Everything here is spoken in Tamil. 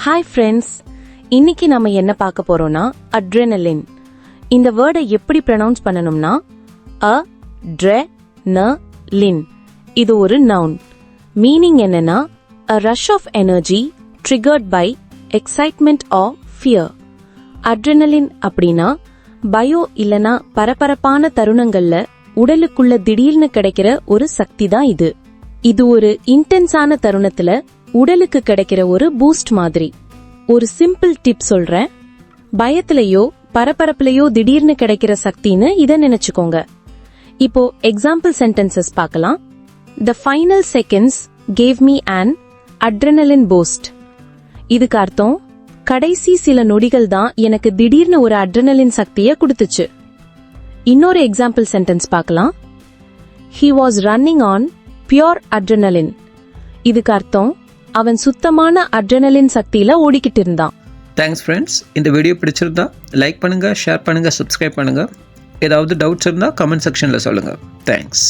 ஹாய் ஃப்ரெண்ட்ஸ், இன்னைக்கு நம்ம என்ன பார்க்க போறோம்னா அட்ரெனலின். இந்த வேர்டை எப்படி ப்ரொனவுன்ஸ் பண்ணணும்னா லின். இது ஒரு நவுன். மீனிங் என்னன்னா a rush of energy triggered by excitement or fear. அட்ரெனலின் அப்படின்னா பயோ இல்லனா பரபரப்பான தருணங்கள்ல உடலுக்குள்ள திடீர்னு கிடைக்கிற ஒரு சக்தி தான் இது. இது ஒரு இன்டென்ஸான தருணத்துல உடலுக்கு கிடைக்கிற ஒரு பூஸ்ட் மாதிரி. ஒரு சிம்பிள் டிப் சொல்றேன். பயத்திலேயோ பரபரப்புலயோ திடீர்னு கிடைக்கிற சக்தின்னு இத நினைச்சுக்கோங்க. இப்போ எக்ஸாம்பிள் சென்டென்சஸ் பார்க்கலாம். The final seconds gave me an adrenaline boost. இதுக்கு அர்த்தம் கடைசி சில நொடிகள் தான் எனக்கு திடீர்னு ஒரு அட்ரெனலின் சக்தியை கொடுத்துச்சு. இன்னொரு எக்ஸாம்பிள் சென்டென்ஸ் பார்க்கலாம். He was running on pure adrenaline. இதுக்கு அர்த்தம் அவன் சுத்தமான அட்ரெனலின் சக்தியில ஓடிக்கிட்டு இருந்தான். Thanks friends. இந்த வீடியோ பிடிச்சிருந்தா லைக் பண்ணுங்க, ஷேர் பண்ணுங்க, சப்ஸ்கிரைப் பண்ணுங்க. ஏதாவது டவுட்ஸ் இருந்தா கமெண்ட் செக்ஷன்ல சொல்லுங்க. தேங்க்ஸ்.